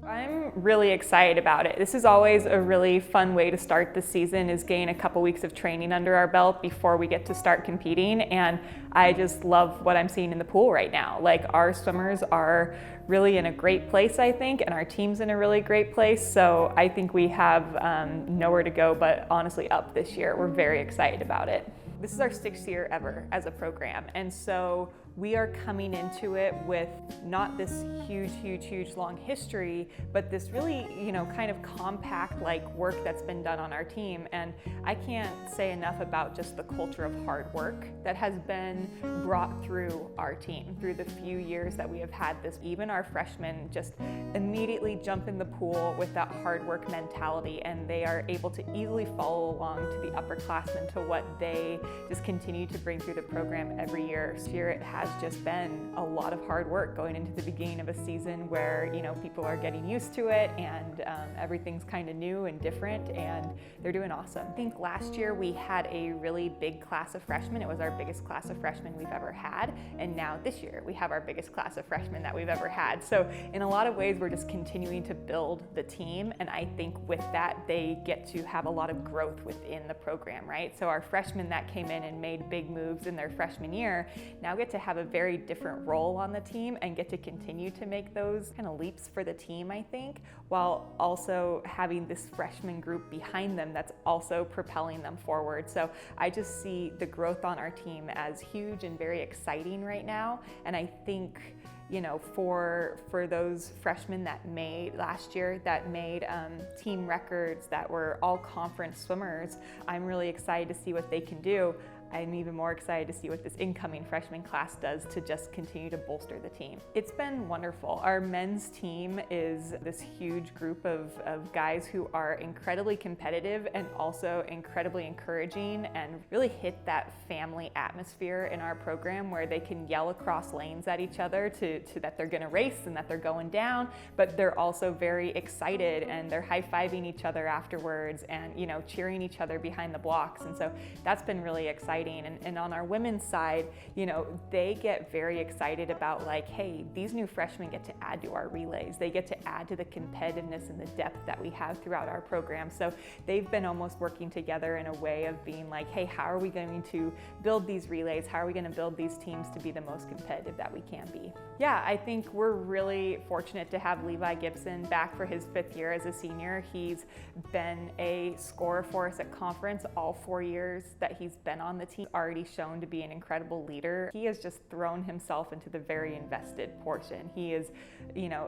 I'm really excited about it. This is always a really fun way to start the season, is gain a couple weeks of training under our belt before we get to start competing. And I just love what I'm seeing in the pool right now. Like, our swimmers are really in a great place, I think, and our team's in a really great place. So I think we have nowhere to go but honestly up this year. We're very excited about it. This is our 6th year ever as a program, and so we are coming into it with not this huge long history, but this really, kind of compact work that's been done on our team. And I can't say enough about just the culture of hard work that has been brought through our team through the few years that we have had this. Even our freshmen just immediately jump in the pool with that hard work mentality, and they are able to easily follow along to the upperclassmen to what they just continue to bring through the program every year. This year it has just been a lot of hard work going into the beginning of a season where people are getting used to it, and everything's kind of new and different, and they're doing awesome. I think last year we had a really big class of freshmen. It was our biggest class of freshmen we've ever had, and now this year we have our biggest class of freshmen that we've ever had. So in a lot of ways we're just continuing to build the team, and I think with that they get to have a lot of growth within the program, right? So our freshmen that came in and made big moves in their freshman year now get to have a very different role on the team and get to continue to make those kind of leaps for the team, I think, while also having this freshman group behind them that's also propelling them forward. So I just see the growth on our team as huge and very exciting right now. And I think for those freshmen that made last year, that made team records, that were all conference swimmers, I'm really excited to see what they can do. I'm even more excited to see what this incoming freshman class does to just continue to bolster the team. It's been wonderful. Our men's team is this huge group of guys who are incredibly competitive and also incredibly encouraging, and really hit that family atmosphere in our program where they can yell across lanes at each other to that they're gonna race and that they're going down, but they're also very excited and they're high-fiving each other afterwards and cheering each other behind the blocks. And so that's been really exciting. And on our women's side, they get very excited about hey, these new freshmen get to add to our relays. They get to add to the competitiveness and the depth that we have throughout our program. So they've been almost working together in a way of being hey, how are we going to build these relays? How are we going to build these teams to be the most competitive that we can be? Yeah, I think we're really fortunate to have Levi Gibson back for his 5th year as a senior. He's been a scorer for us at conference all 4 years that he's been on the team, already shown to be an incredible leader. He has just thrown himself into the very invested portion. He is,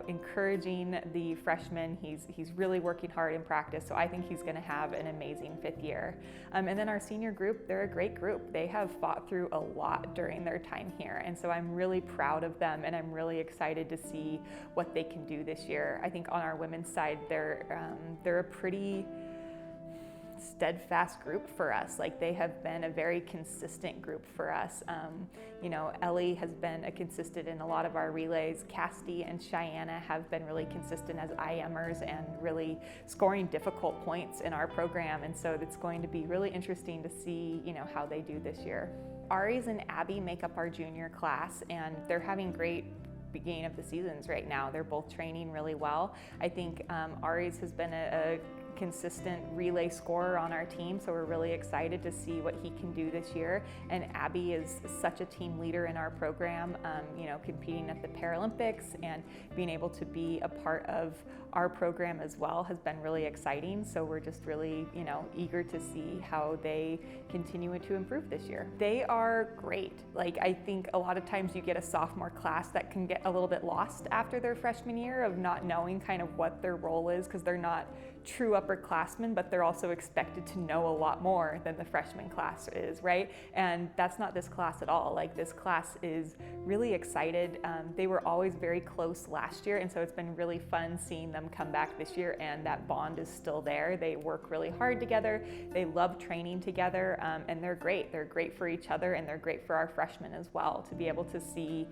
encouraging the freshmen. He's really working hard in practice, so I think he's going to have an amazing 5th year. And then our senior group, they're a great group. They have fought through a lot during their time here, and so I'm really proud of them, and I'm really excited to see what they can do this year. I think on our women's side, they're a pretty steadfast group for us. They have been a very consistent group for us. Ellie has been a consistent in a lot of our relays. Cassidy and Cheyenne have been really consistent as IMers and really scoring difficult points in our program. And so it's going to be really interesting to see, how they do this year. Aries and Abby make up our junior class, and they're having great beginning of the seasons right now. They're both training really well. I think Aries has been a consistent relay scorer on our team, so we're really excited to see what he can do this year. And Abby is such a team leader in our program, competing at the Paralympics and being able to be a part of our program as well has been really exciting. So we're just really, eager to see how they continue to improve this year. They are great. I think a lot of times you get a sophomore class that can get a little bit lost after their freshman year of not knowing kind of what their role is, because they're not true upperclassmen, but they're also expected to know a lot more than the freshman class is, right? And that's not this class at all. This class is really excited. They were always very close last year, and so it's been really fun seeing them come back this year, and that bond is still there. They work really hard together. They love training together, and they're great. They're great for each other, and they're great for our freshmen as well, to be able to see,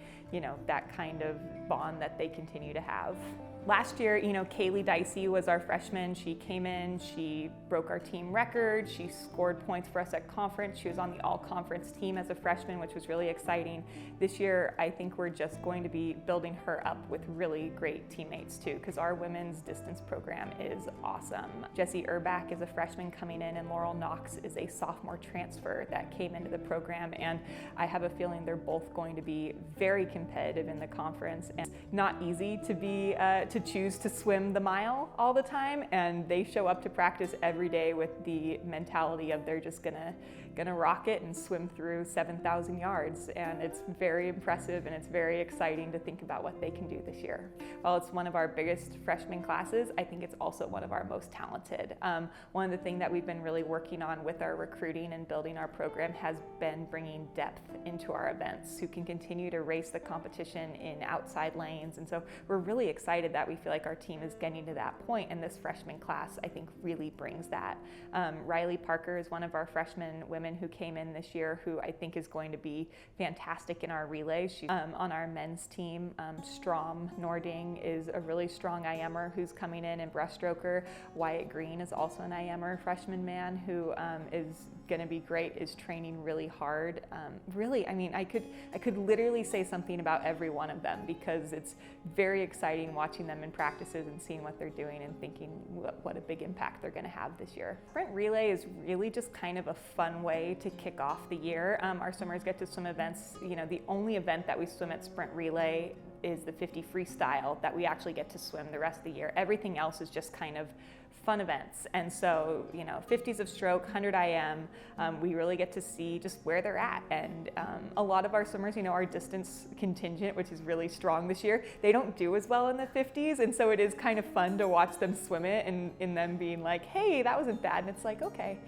that kind of bond that they continue to have. Last year, Kaylee Dicey was our freshman. She came in, she broke our team record, she scored points for us at conference. She was on the all-conference team as a freshman, which was really exciting. This year, I think we're just going to be building her up with really great teammates too, because our women's distance program is awesome. Jessie Urbach is a freshman coming in, and Laurel Knox is a sophomore transfer that came into the program, and I have a feeling they're both going to be very competitive in the conference. And not easy to choose to swim the mile all the time, and they show up to practice every day with the mentality of they're just gonna rock it and swim through 7,000 yards, and it's very impressive and it's very exciting to think about what they can do this year. While it's one of our biggest freshman classes, I think it's also one of our most talented. One of the things that we've been really working on with our recruiting and building our program has been bringing depth into our events, who can continue to race the competition in outside lanes, and so we're really excited that we feel like our team is getting to that point, and this freshman class I think really brings that. Riley Parker is one of our freshman women who came in this year, who I think is going to be fantastic in our relay. She's on our men's team. Strom Nording is a really strong IMer who's coming in, and breaststroker. Wyatt Green is also an IMer freshman man who is going to be great, is training really hard. Really, I mean, I could literally say something about every one of them, because it's very exciting watching them in practices and seeing what they're doing and thinking what a big impact they're going to have this year. Sprint relay is really just kind of a fun way to kick off the year. Our swimmers get to swim events. The only event that we swim at sprint relay is the 50 freestyle that we actually get to swim the rest of the year. Everything else is just kind of fun events. And so, 50s of stroke, 100 IM, we really get to see just where they're at. And a lot of our swimmers, our distance contingent, which is really strong this year, they don't do as well in the 50s. And so it is kind of fun to watch them swim it and in them being like, hey, that wasn't bad. And it's like, okay.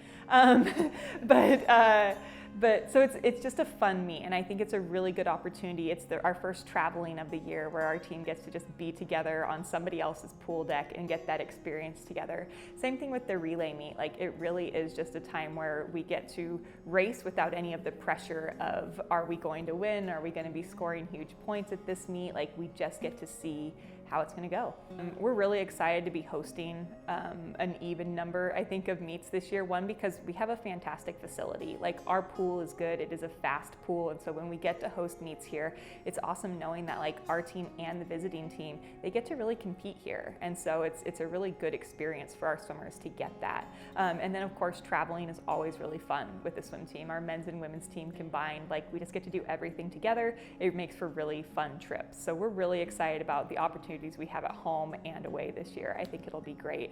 But so it's just a fun meet, and I think it's a really good opportunity. It's our first traveling of the year, where our team gets to just be together on somebody else's pool deck and get that experience together. Same thing with the relay meet. Like, it really is just a time where we get to race without any of the pressure of, are we going to win? Are we going to be scoring huge points at this meet? Like, we just get to see how it's going to go. We're really excited to be hosting an even number, I think, of meets this year. One, because we have a fantastic facility. Like, our pool is good. It is a fast pool, and so when we get to host meets here, it's awesome knowing that like our team and the visiting team, they get to really compete here, and so it's a really good experience for our swimmers to get that. And then of course, traveling is always really fun with the swim team. Our men's and women's team combined, like, we just get to do everything together. It makes for really fun trips. So we're really excited about the opportunities we have at home and away this year. I think it'll be great.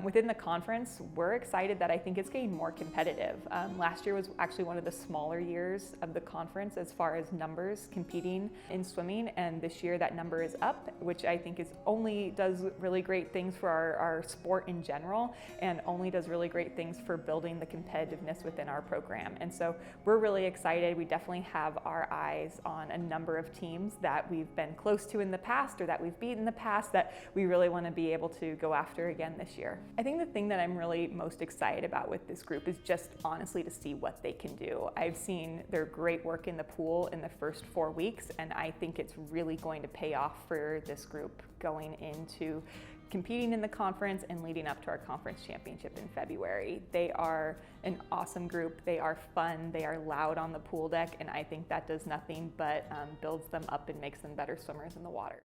Within the conference, we're excited that I think it's getting more competitive. Last year was actually one of the smaller years of the conference as far as numbers competing in swimming, and this year that number is up, which I think only does really great things for our sport in general, and only does really great things for building the competitiveness within our program. And so we're really excited. We definitely have our eyes on a number of teams that we've been close to in the past, or that we've beaten in the past, that we really want to be able to go after again this year. I think the thing that I'm really most excited about with this group is just honestly to see what they can do. I've seen their great work in the pool in the first 4 weeks, and I think it's really going to pay off for this group going into competing in the conference and leading up to our conference championship in February. They are an awesome group. They are fun. They are loud on the pool deck, and I think that does nothing but builds them up and makes them better swimmers in the water.